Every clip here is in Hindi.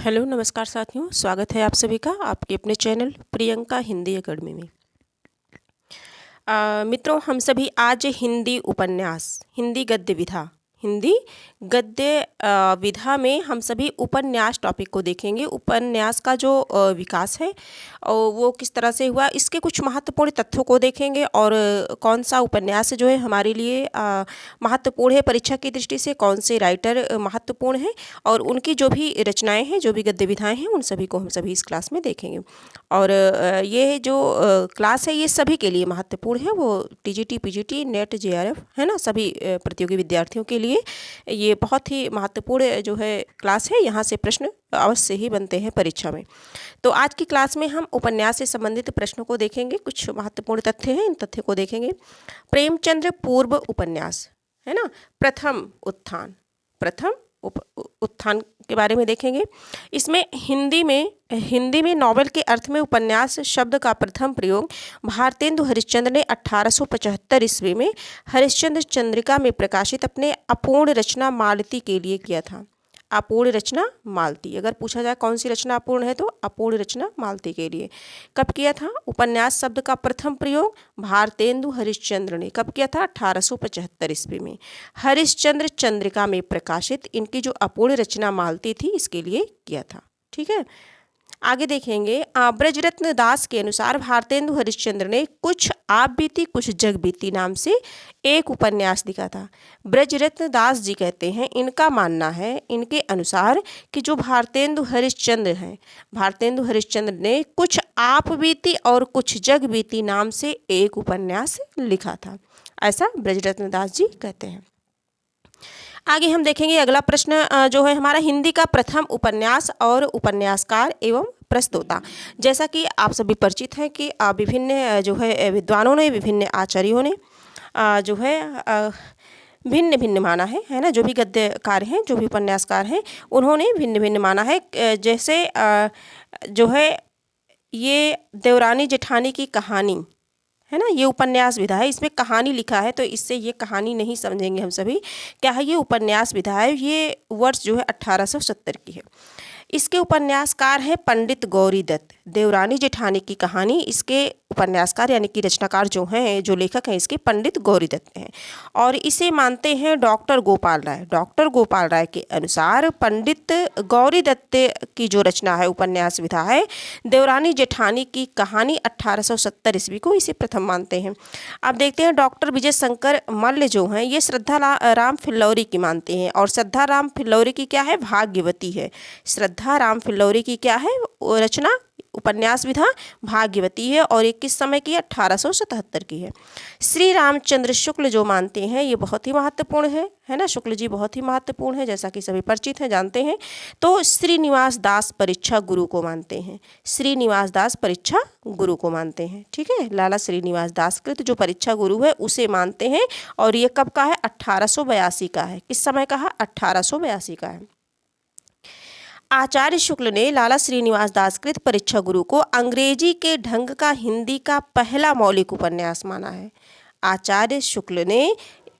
हेलो नमस्कार साथियों, स्वागत है आप सभी का आपके अपने चैनल प्रियंका हिंदी एकेडमी में। मित्रों, हम सभी आज हिंदी उपन्यास, हिंदी गद्य विधा में हम सभी उपन्यास टॉपिक को देखेंगे। उपन्यास का जो विकास है और वो किस तरह से हुआ, इसके कुछ महत्वपूर्ण तथ्यों को देखेंगे और कौन सा उपन्यास जो है हमारे लिए महत्वपूर्ण है परीक्षा की दृष्टि से, कौन से राइटर महत्वपूर्ण हैं और उनकी जो भी रचनाएं हैं, जो भी गद्य विधाएं हैं, उन सभी को हम सभी इस क्लास में देखेंगे। और ये जो क्लास है ये सभी के लिए महत्वपूर्ण है, वो टीजीटी, पीजीटी, नेट, जेआरएफ है ना, सभी प्रतियोगी विद्यार्थियों के लिए ये बहुत ही महत्वपूर्ण जो है क्लास है। यहाँ से प्रश्न अवश्य ही बनते हैं परीक्षा में। तो आज की क्लास में हम उपन्यास से संबंधित प्रश्नों को देखेंगे। कुछ महत्वपूर्ण तथ्य हैं, इन तथ्यों को देखेंगे। प्रेमचंद्र पूर्व उपन्यास है ना, प्रथम उत्थान के बारे में देखेंगे। इसमें हिंदी में नॉवेल के अर्थ में उपन्यास शब्द का प्रथम प्रयोग भारतेंदु हरिश्चंद्र ने 1875 ईस्वी में हरिश्चंद्र चंद्रिका में प्रकाशित अपने अपूर्ण रचना मालती के लिए किया था। अपूर्ण रचना मालती, अगर पूछा जाए कौन सी रचना अपूर्ण है तो अपूर्ण रचना मालती के लिए कब किया था। उपन्यास शब्द का प्रथम प्रयोग भारतेंदु हरिश्चंद्र ने कब किया था, 1875 ईस्वी में हरिश्चंद्र चंद्रिका में प्रकाशित इनकी जो अपूर्ण रचना मालती थी इसके लिए किया था। ठीक है, आगे देखेंगे। ब्रजरत्न दास के अनुसार भारतेंदु हरिश्चंद्र ने कुछ आप बीती कुछ जग बीती नाम से एक उपन्यास लिखा था। ब्रजरत्न दास जी कहते हैं, इनका मानना है, इनके अनुसार कि जो भारतेंदु हरिश्चंद्र ने कुछ आप बीती और कुछ जग बीती नाम से एक उपन्यास लिखा था, ऐसा ब्रजरत्न दास जी कहते हैं। आगे हम देखेंगे अगला प्रश्न जो है हमारा, हिंदी का प्रथम उपन्यास और उपन्यासकार एवं प्रस्तोता। जैसा कि आप सभी परिचित हैं कि विभिन्न जो है विद्वानों ने, विभिन्न आचार्यों ने जो है भिन्न भिन्न माना है ना, जो भी गद्यकार हैं, जो भी उपन्यासकार हैं, उन्होंने भिन्न भिन्न माना है। जैसे जो है ये देवरानी जेठानी की कहानी है ना, ये उपन्यास विधा है, इसमें कहानी लिखा है तो इससे ये कहानी नहीं समझेंगे हम सभी, क्या है ये उपन्यास विधा है। ये वर्ष जो है 1870 की है। इसके उपन्यासकार हैं पंडित गौरी दत्त। देवरानी जेठानी की कहानी, इसके उपन्यासकार यानी कि रचनाकार जो हैं, जो लेखक हैं इसके, पंडित गौरी दत्त हैं और इसे मानते हैं डॉक्टर गोपाल राय। डॉक्टर गोपाल राय के अनुसार पंडित गौरी दत्त की जो रचना है, उपन्यास विधा है देवरानी जेठानी की कहानी, 1870 ईस्वी को इसे प्रथम मानते हैं। अब देखते हैं डॉक्टर विजय शंकर मल्ल जो हैं, ये श्रद्धा राम फिल्लौरी की मानते हैं और श्रद्धा राम फिल्लौरी की क्या है, भाग्यवती है। श्रद्धा राम फिल्लौरी की क्या है रचना, उपन्यास विधा भाग्यवती है और ये किस समय की है, 1877 की है। श्री रामचंद्र शुक्ल जो मानते हैं, ये बहुत ही महत्वपूर्ण है ना, शुक्ल जी बहुत ही महत्वपूर्ण है, जैसा कि सभी परिचित हैं, जानते हैं। तो श्रीनिवास दास परीक्षा गुरु को मानते हैं, श्रीनिवास दास परीक्षा गुरु को मानते हैं। ठीक है, लाला श्रीनिवास दास कृत जो परीक्षा गुरु है उसे मानते हैं और ये कब का है, 1882 का है। किस समय का है, 1882 का है। आचार्य शुक्ल ने लाला श्रीनिवास दास कृत परीक्षा गुरु को अंग्रेजी के ढंग का हिंदी का पहला मौलिक उपन्यास माना है। आचार्य शुक्ल ने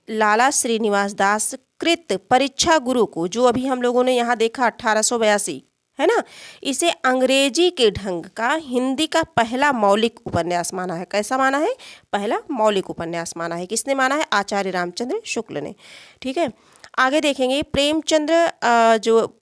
लाला श्रीनिवास दास कृत परीक्षा गुरु को, जो अभी हम लोगों ने यहाँ देखा 1882 है ना, इसे अंग्रेजी के ढंग का हिंदी का पहला मौलिक उपन्यास माना है। कैसा माना है, पहला मौलिक उपन्यास माना है। किसने माना है, आचार्य रामचंद्र शुक्ल ने। ठीक है, आगे देखेंगे। प्रेमचंद्र जो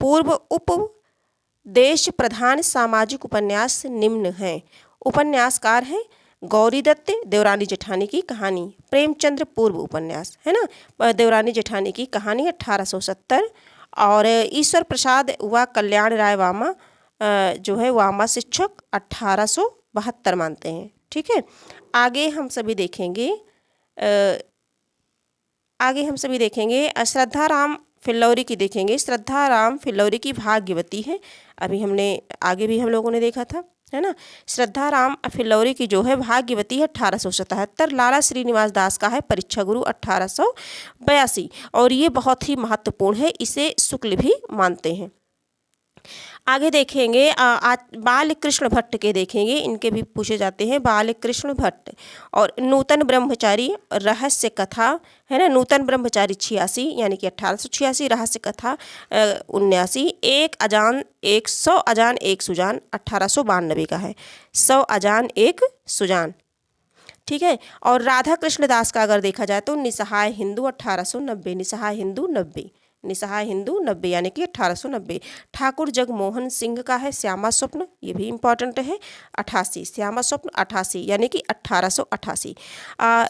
पूर्व उपदेश प्रधान सामाजिक उपन्यास निम्न हैं। उपन्यासकार हैं गौरी दत्त, देवरानी जेठानी की कहानी, प्रेमचंद्र पूर्व उपन्यास है ना, देवरानी जेठानी की कहानी 1870 और ईश्वर प्रसाद व कल्याण राय वामा जो है वामा शिक्षक 1872 मानते हैं। ठीक है, आगे हम सभी देखेंगे श्रद्धा राम फिल्लौरी की देखेंगे। श्रद्धा राम फिल्लौरी की भाग्यवती है, अभी हमने आगे भी हम लोगों ने देखा था है ना। श्रद्धा राम फिल्लौरी की जो है भाग्यवती है 1877। लाला श्रीनिवास दास का है परीक्षा गुरु 1882 और ये बहुत ही महत्वपूर्ण है, इसे शुक्ल भी मानते हैं। आगे देखेंगे आज बाल कृष्ण भट्ट के देखेंगे, इनके भी पूछे जाते हैं। बाल कृष्ण भट्ट और नूतन ब्रह्मचारी रहस्य कथा है ना, नूतन ब्रह्मचारी 86 यानी कि 1886, रहस्य कथा 79, एक अजान एक 100 अजान एक सुजान 1892 का है, 100 अजान एक सुजान, ठीक है। और राधा कृष्ण दास का अगर देखा जाए तो निसहाय हिंदू 1890, निसहाय हिंदू 90, निसहाय हिंदू 90 यानी कि 1890। ठाकुर जगमोहन सिंह का है श्यामा स्वप्न, ये भी इम्पॉर्टेंट है, 88, श्यामा स्वप्न 88 यानी कि 1888।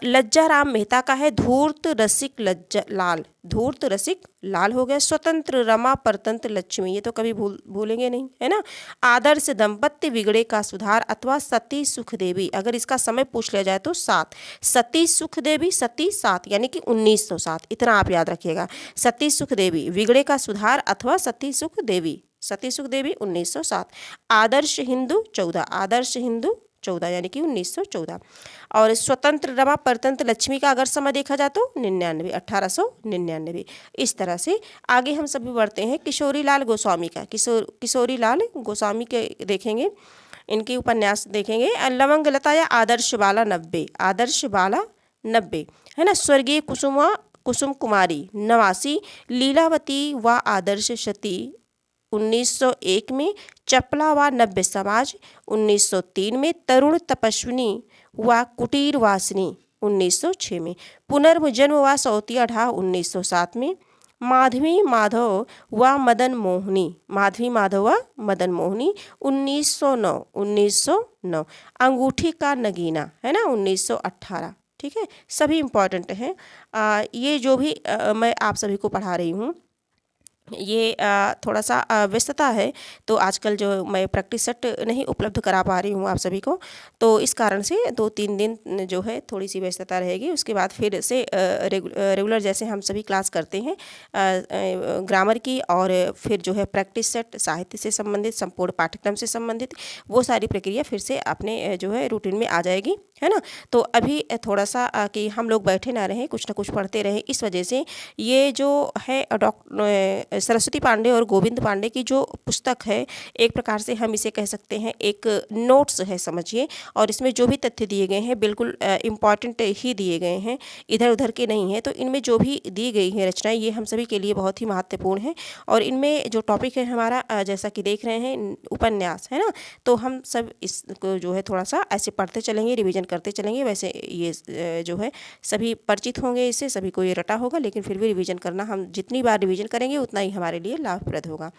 लज्जा राम मेहता का है धूर्त रसिक लज्जा लाल, धूर्त रसिक लाल हो गया। स्वतंत्र रमा परतंत्र लक्ष्मी, ये तो कभी भूलेंगे नहीं, है ना। आदर्श दंपत्ति बिगड़े का सुधार अथवा सती सुख देवी, अगर इसका समय पूछ लिया जाए तो 7, सती सुख देवी, सती 7 यानी कि 1907, इतना आप याद रखिएगा। सती सुख देवी, बिगड़े का सुधार अथवा सती सुख देवी, सती सुख देवी 1907। आदर्श हिंदू 14, आदर्श हिंदू 14 यानी कि 1914। और स्वतंत्र रमा परतंत्र लक्ष्मी का अगर समय देखा जाए तो 99, 1899। इस तरह से आगे हम सभी बढ़ते हैं किशोरी लाल गोस्वामी का, किशोरी लाल गोस्वामी के देखेंगे, इनके उपन्यास देखेंगे। लवंग लता या आदर्श बाला 90, आदर्श बाला 90 है ना। स्वर्गीय कुसुम कुमारी 89, लीलावती व आदर्श सती 1901 में, चपला व नव्य समाज 1903 में, तरुण तपस्विनी व कुटीर वासिनी 1906 में, पुनर्जन्म व सौतिया ढा 1907 में, माधवी माधव व मदन मोहनी, माधवी माधव व मदन मोहनी 1909, अंगूठी का नगीना है ना 1918, ठीक है। सभी इम्पॉर्टेंट हैं। ये जो भी मैं आप सभी को पढ़ा रही हूँ, ये थोड़ा सा व्यस्तता है, तो आजकल जो मैं प्रैक्टिस सेट नहीं उपलब्ध करा पा रही हूँ आप सभी को, तो इस कारण से 2-3 दिन जो है थोड़ी सी व्यस्तता रहेगी। उसके बाद फिर से रेगुलर जैसे हम सभी क्लास करते हैं ग्रामर की, और फिर जो है प्रैक्टिस सेट, साहित्य से संबंधित, संपूर्ण पाठ्यक्रम से संबंधित वो सारी प्रक्रिया फिर से अपने जो है रूटीन में आ जाएगी, है ना। तो अभी थोड़ा सा कि हम लोग बैठे ना रहें, कुछ ना कुछ पढ़ते रहें, इस वजह से ये जो है सरस्वती पांडे और गोविंद पांडे की जो पुस्तक है, एक प्रकार से हम इसे कह सकते हैं एक नोट्स है समझिए, और इसमें जो भी तथ्य दिए गए हैं बिल्कुल इम्पॉर्टेंट ही दिए गए हैं, इधर उधर के नहीं हैं। तो इनमें जो भी दी गई हैं रचनाएं, ये हम सभी के लिए बहुत ही महत्वपूर्ण है। और इनमें जो टॉपिक है हमारा, जैसा कि देख रहे हैं उपन्यास, है ना, तो हम सब इसको जो है थोड़ा सा ऐसे पढ़ते चलेंगे, रिविजन करते चलेंगे। वैसे ये जो है सभी परिचित होंगे इससे, सभी को ये रटा होगा, लेकिन फिर भी रिविजन करना, हम जितनी बार रिविजन करेंगे उतना ही हमारे लिए लाभप्रद होगा।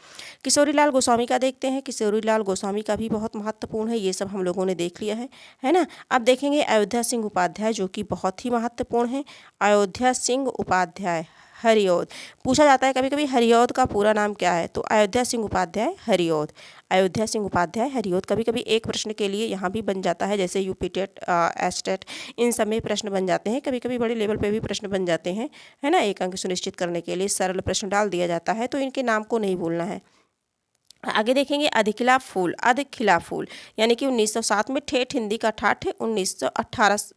किशोरी लाल गोस्वामी का देखते हैं। किशोरी लाल गोस्वामी का भी बहुत महत्वपूर्ण है, ये सब हम लोगों ने देख लिया है ना। अब देखेंगे अयोध्या सिंह उपाध्याय, जो कि बहुत ही महत्वपूर्ण है। अयोध्या सिंह उपाध्याय हरिऔध, पूछा जाता है कभी कभी हरिऔध का पूरा नाम क्या है, तो अयोध्या सिंह उपाध्याय हरिऔध, अयोध्या सिंह उपाध्याय हरिऔध। कभी कभी एक प्रश्न के लिए यहाँ भी बन जाता है, जैसे यूपी टेट, एस्टेट, इन सब में प्रश्न बन जाते हैं। कभी कभी बड़े लेवल पे भी प्रश्न बन जाते हैं, है ना। एक अंक सुनिश्चित करने के लिए सरल प्रश्न डाल दिया जाता है, तो इनके नाम को नहीं भूलना है। आगे देखेंगे अधिखिला फूल, अधिखिला फूल यानी कि 1907 में, ठेठ हिंदी का ठाठ है 1918,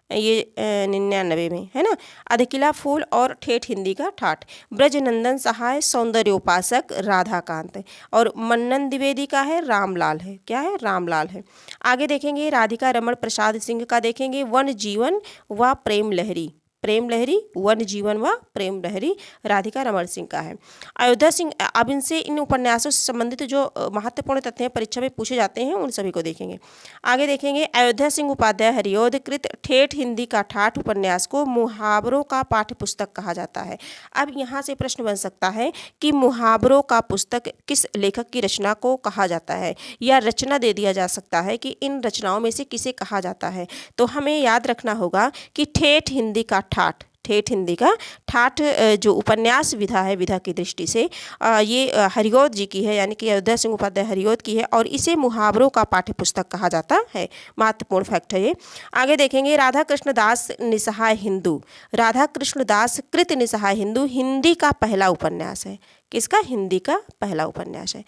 ये 99 में, है ना। अधिकिला फूल और ठेठ हिंदी का ठाठ। ब्रजनंदन सहाय सौंदर्योपासक राधाकांत, और मन्नन द्विवेदी का है रामलाल है, क्या है, रामलाल है। आगे देखेंगे राधिका रमण प्रसाद सिंह का देखेंगे वन जीवन व प्रेम लहरी, प्रेम लहरी, वन जीवन व प्रेम लहरी राधिका रमण सिंह का है। अयोध्या सिंह, अब इनसे, इन उपन्यासों से संबंधित जो महत्वपूर्ण तथ्य हैं परीक्षा में पूछे जाते हैं, उन सभी को देखेंगे। आगे देखेंगे अयोध्या सिंह उपाध्याय हरिऔध कृत ठेठ हिंदी का ठाठ उपन्यास को मुहावरों का पाठ्य पुस्तक कहा जाता है। अब यहाँ से प्रश्न बन सकता है कि मुहावरों का पुस्तक किस लेखक की रचना को कहा जाता है, या रचना दे दिया जा सकता है कि इन रचनाओं में से किसे कहा जाता है। तो हमें याद रखना होगा कि ठेठ हिंदी का ठाठ, ठेठ हिंदी का ठाठ जो उपन्यास विधा है, विधा की दृष्टि से ये हरिऔध जी की है, यानी कि अयोध्या सिंह उपाध्याय हरिऔध की है, और इसे मुहावरों का पाठ्य पुस्तक कहा जाता है। महत्वपूर्ण फैक्ट है ये। आगे देखेंगे राधा कृष्ण दास निसहाय हिंदू, राधा कृष्ण दास कृत निसहाय हिंदू हिंदी का पहला उपन्यास है, किसका? हिंदी का पहला उपन्यास है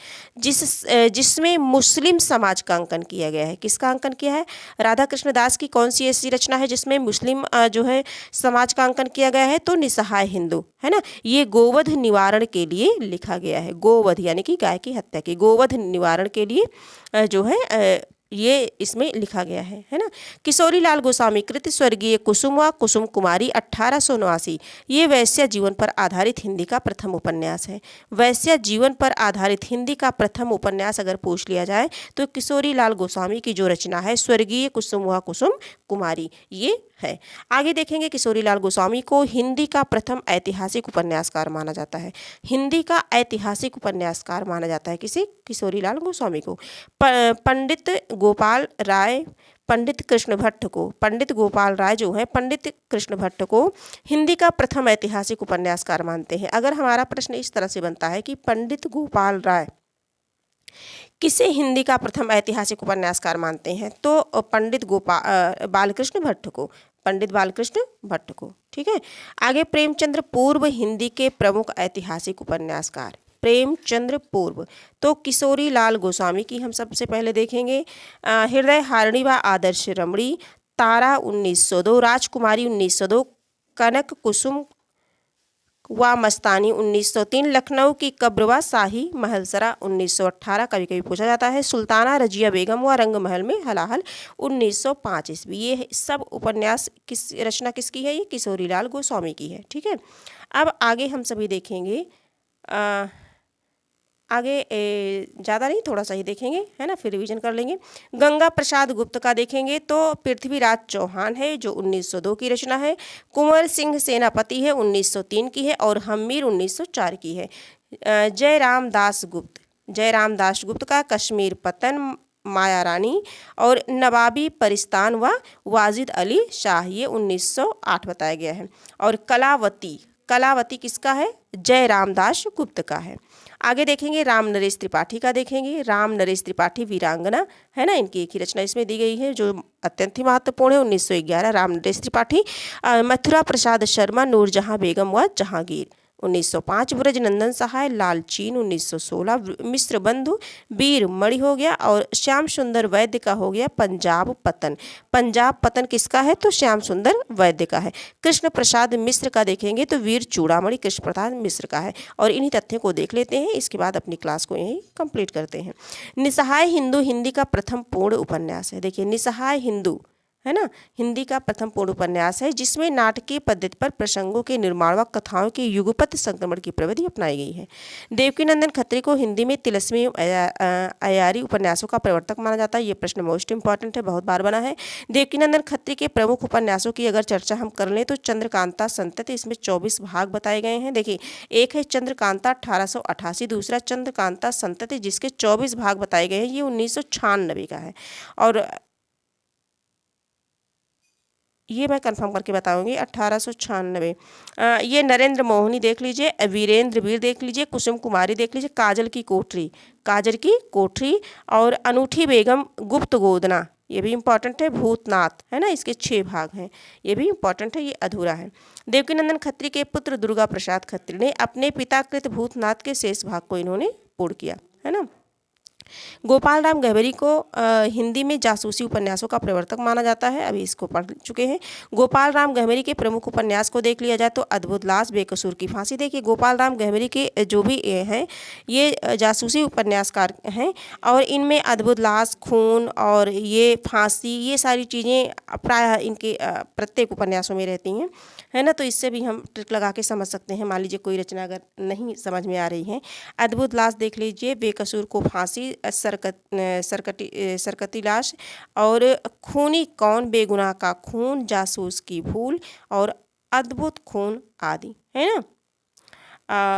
जिसमें मुस्लिम समाज का अंकन किया गया है। किसका अंकन किया है? राधा कृष्ण दास की कौन सी ऐसी रचना है जिसमें मुस्लिम जो है समाज का अंकन किया गया है? तो निसहाय हिंदू, है ना। ये गोवध निवारण के लिए लिखा गया है। गोवध यानी कि गाय की हत्या की, गोवध निवारण के लिए जो है ये इसमें लिखा गया है ना। किशोरी लाल गोस्वामी कृत स्वर्गीय कुसुम व कुसुम कुमारी 1889, ये वैश्य जीवन पर आधारित हिंदी का प्रथम उपन्यास है। वैश्य जीवन पर आधारित हिंदी का प्रथम उपन्यास अगर पूछ लिया जाए तो किशोरी लाल गोस्वामी की जो रचना है स्वर्गीय कुसुम व कुसुम कुमारी, ये है। आगे देखेंगे किशोरी लाल गोस्वामी को हिंदी का प्रथम ऐतिहासिक उपन्यासकार माना जाता है। हिंदी का ऐतिहासिक उपन्यासकार माना जाता है किसे? किशोरी लाल गोस्वामी को। पंडित गोपाल राय, पंडित कृष्ण भट्ट को, पंडित गोपाल राय जो है पंडित कृष्ण भट्ट को हिंदी का प्रथम ऐतिहासिक उपन्यासकार मानते हैं। अगर हमारा प्रश्न इस तरह से बनता है कि पंडित गोपाल राय किसे हिंदी का प्रथम ऐतिहासिक उपन्यासकार मानते हैं, तो पंडित बालकृष्ण भट्ट को, पंडित बालकृष्ण भट्ट को। ठीक है। आगे प्रेमचंद्र पूर्व हिंदी के प्रमुख ऐतिहासिक उपन्यासकार, प्रेमचंद्र पूर्व, तो किशोरी लाल गोस्वामी की हम सबसे पहले देखेंगे। हृदय हारिणी व आदर्श रमणी, तारा 1902, राजकुमारी 1902, कनक कुसुम व मस्तानी 1903, लखनऊ की कब्र व शाही महलसरा 1918, कभी कभी पूछा जाता है, सुल्ताना रजिया बेगम व रंग महल में हलाहल 1905 ईस्वी। ये सब उपन्यास किस रचना किसकी है? ये किशोरी लाल गोस्वामी की है। ठीक है। अब आगे हम सभी देखेंगे आगे ज़्यादा नहीं, थोड़ा सा ही देखेंगे, है ना, फिर रिवीजन कर लेंगे। गंगा प्रसाद गुप्त का देखेंगे तो पृथ्वीराज चौहान है जो 1902 की रचना है। कुंवर सिंह सेनापति है 1903 की है, और हमीर 1904 की है। जयराम दास गुप्त, जयराम दास गुप्त का कश्मीर पतन, माया रानी और नवाबी परिस्तान व वाजिद अली शाह, ये 1908 बताया गया है। और कलावती, कलावती किसका है? जयराम दास गुप्त का है। आगे देखेंगे राम नरेश त्रिपाठी का देखेंगे। राम नरेश त्रिपाठी वीरांगना, है ना, इनकी एक ही रचना इसमें दी गई है जो अत्यंत ही महत्वपूर्ण है, 1911, राम नरेश त्रिपाठी। मथुरा प्रसाद शर्मा, नूरजहां बेगम व जहांगीर 1905, ब्रजनंदन सहाय, लालचीन 1916, मिश्र बंधु वीर मणि हो गया, और श्याम सुंदर वैद्य का हो गया पंजाब पतन। पंजाब पतन किसका है? तो श्याम सुंदर वैद्य का है। कृष्ण प्रसाद मिश्र का देखेंगे तो वीर चूड़ामणि कृष्ण प्रसाद मिश्र का है। और इन्हीं तथ्यों को देख लेते हैं, इसके बाद अपनी क्लास को यहीं कंप्लीट करते हैं। निसहाय हिंदू हिंदी का प्रथम पूर्ण उपन्यास है। देखिए, निसहाय हिंदू, है ना, हिंदी का प्रथम पूर्ण उपन्यास है जिसमें नाटकीय पद्धति पर प्रसंगों के निर्माण व कथाओं के युगपत संक्रमण की प्रविधि अपनाई गई है। देवकीनंदन खत्री को हिंदी में तिलस्मी अयारी उपन्यासों का प्रवर्तक माना जाता है। ये प्रश्न मोस्ट इंपॉर्टेंट है, बहुत बार बना है। देवकीनंदन खत्री के प्रमुख उपन्यासों की अगर चर्चा हम कर लें तो चंद्रकांता संतति, इसमें 24 भाग बताए गए हैं। देखिए, एक है चंद्रकांता 1888, दूसरा चंद्रकांता संतति जिसके 24 भाग बताए गए हैं, ये 1996 का है। और ये मैं कंफर्म करके बताऊंगी, 1896। ये नरेंद्र मोहनी देख लीजिए, वीरेंद्र वीर देख लीजिए, कुसुम कुमारी देख लीजिए, काजल की कोठरी, काजल की कोठरी, और अनूठी बेगम, गुप्त गोदना, ये भी इंपॉर्टेंट है, भूतनाथ, है ना, इसके 6 भाग हैं, ये भी इंपॉर्टेंट है, ये अधूरा है। देवकीनंदन खत्री के पुत्र दुर्गा प्रसाद खत्री ने अपने पिताकृत भूतनाथ के शेष भाग को इन्होंने पूर्ण किया, है ना। गोपाल राम गहबरी को हिंदी में जासूसी उपन्यासों का प्रवर्तक माना जाता है, अभी इसको पढ़ चुके हैं। गोपाल राम गहबरी के प्रमुख उपन्यास को देख लिया जाए तो अद्भुत लाश, बेकसूर की फांसी। देखिए, गोपाल राम गहबरी के जो भी हैं ये जासूसी उपन्यासकार हैं, और इनमें अद्भुत लाश, खून और ये फांसी, ये सारी चीज़ें प्रायः इनके प्रत्येक उपन्यासों में रहती हैं, है ना। तो इससे भी हम ट्रिक लगा के समझ सकते हैं। मान लीजिए कोई रचना अगर नहीं समझ में आ रही है, अद्भुत लाश देख लीजिए, बेकसूर को फांसी, सरकती लाश, और खूनी कौन, बेगुनाह का खून, जासूस की भूल, और अद्भुत खून आदि, है ना।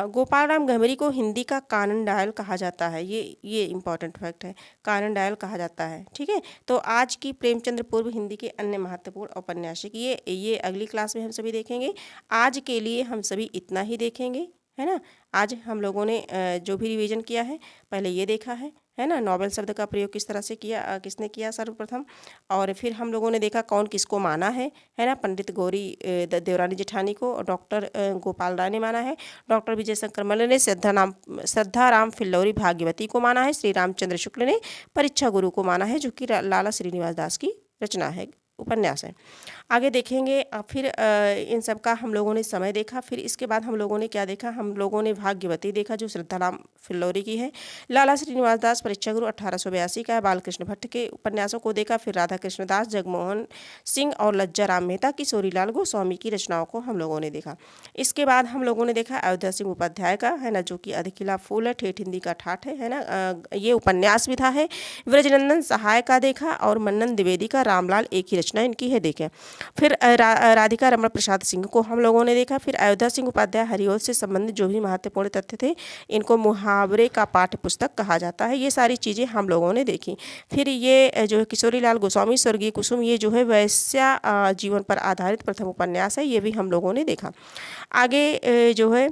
गोपाल राम गहबरी को हिंदी का कानन डायल कहा जाता है, ये इंपॉर्टेंट फैक्ट है, कानन डायल कहा जाता है। ठीक है। तो आज की प्रेमचंद्र पूर्व हिंदी के अन्य महत्वपूर्ण औपन्यासिक ये अगली क्लास में हम सभी देखेंगे। आज के लिए हम सभी इतना ही देखेंगे। है ना। आज हम लोगों ने जो भी रिवीजन किया है पहले ये देखा है ना, नॉवेल शब्द का प्रयोग किस तरह से किया, किसने किया सर्वप्रथम, और फिर हम लोगों ने देखा कौन किसको माना है ना, पंडित गौरी देवरानी जेठानी को, डॉक्टर गोपाल राय ने माना है, डॉक्टर विजय शंकर मल्ल ने श्रद्धाराम फिल्लौरी भाग्यवती को माना है, श्री रामचंद्र शुक्ल ने परीक्षा गुरु को माना है, जो कि लाला श्रीनिवास दास की रचना है, उपन्यास है। आगे देखेंगे फिर इन सब का हम लोगों ने समय देखा। फिर इसके बाद हम लोगों ने क्या देखा, हम लोगों ने भाग्यवती देखा जो श्रद्धाराम फिल्लौरी की है, लाला श्रीनिवास दास परीक्षा गुरु 1882 का है, बालकृष्ण भट्ट के उपन्यासों को देखा, फिर राधा कृष्ण दास, जगमोहन सिंह और लज्जा राम मेहता, किशोरीलाल गोस्वामी की रचनाओं को हम लोगों ने देखा। इसके बाद हम लोगों ने देखा अयोध्या सिंह उपाध्याय का, है ना, जो कि अधिखिला फूल है, ठेठ हिंदी का ठाठ है ना, ये उपन्यास भी था है। ब्रजनंदन सहाय का देखा, और मन्नन द्विवेदी का रामलाल एक ही रचना इनकी है देखें। फिर राधिका रमण प्रसाद सिंह को हम लोगों ने देखा। फिर अयोध्या सिंह उपाध्याय हरिओल से संबंधित जो भी महत्वपूर्ण तथ्य थे, इनको मुहावरे का पाठ्य पुस्तक कहा जाता है, ये सारी चीज़ें हम लोगों ने देखी। फिर ये जो है किशोरीलाल गोस्वामी स्वर्गीय कुसुम, ये जो है वैश्या जीवन पर आधारित प्रथम उपन्यास है, ये भी हम लोगों ने देखा। आगे जो है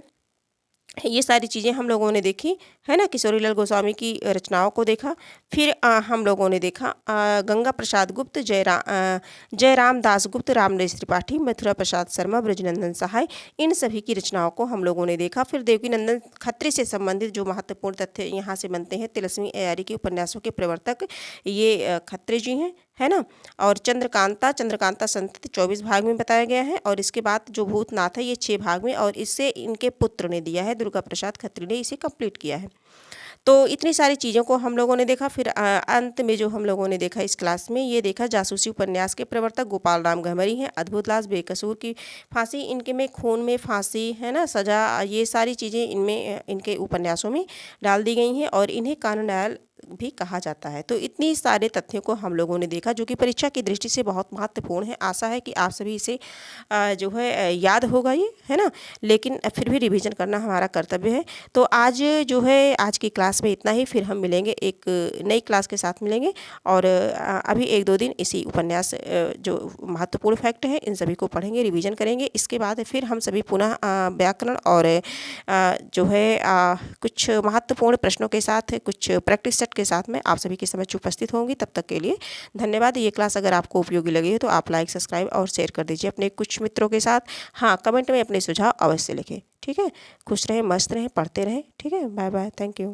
ये सारी चीज़ें हम लोगों ने देखी, है ना, किशोरीलाल गोस्वामी की रचनाओं को देखा। फिर हम लोगों ने देखा गंगा प्रसाद गुप्त, जयराम दास गुप्त, रामनरेश त्रिपाठी, मथुरा प्रसाद शर्मा, ब्रजनंदन सहाय, इन सभी की रचनाओं को हम लोगों ने देखा। फिर देवकीनंदन खत्री से संबंधित जो महत्वपूर्ण तथ्य यहाँ से बनते हैं, तिलस्मी अय्यारी के उपन्यासों के प्रवर्तक ये खत्री जी हैं, है ना। और चंद्रकांता संतति 24 भाग में बताया गया है, और इसके बाद जो भूतनाथ है ये 6 भाग में, और इससे इनके पुत्र ने दिया है, दुर्गा प्रसाद खत्री ने इसे कंप्लीट किया है। तो इतनी सारी चीज़ों को हम लोगों ने देखा। फिर अंत में जो हम लोगों ने देखा इस क्लास में, ये देखा जासूसी उपन्यास के प्रवर्तक गोपाल राम गहमरी हैं, अद्भुत लाश, बेकसूर की फांसी, इनके में खून में फांसी, है ना, सजा, ये सारी चीज़ें इनमें इनके उपन्यासों में डाल दी गई हैं, और इन्हें कानून न्याय भी कहा जाता है। तो इतनी सारे तथ्यों को हम लोगों ने देखा, जो कि परीक्षा की दृष्टि से बहुत महत्वपूर्ण है। आशा है कि आप सभी इसे जो है याद होगा ये, है ना, लेकिन फिर भी रिवीजन करना हमारा कर्तव्य है। तो आज जो है आज की क्लास में इतना ही, फिर हम मिलेंगे एक नई क्लास के साथ मिलेंगे, और अभी 1-2 दिन इसी उपन्यास जो महत्वपूर्ण फैक्ट है इन सभी को पढ़ेंगे, रिवीजन करेंगे। इसके बाद फिर हम सभी पुनः व्याकरण और जो है कुछ महत्वपूर्ण प्रश्नों के साथ, कुछ प्रैक्टिस सेट के साथ में आप सभी के समक्ष उपस्थित होंगी। तब तक के लिए धन्यवाद। ये क्लास अगर आपको उपयोगी लगी है तो आप लाइक, सब्सक्राइब और शेयर कर दीजिए अपने कुछ मित्रों के साथ। हाँ, कमेंट में अपने सुझाव अवश्य लिखें। ठीक है, खुश रहें, मस्त रहें, पढ़ते रहें। ठीक है, बाय बाय, थैंक यू।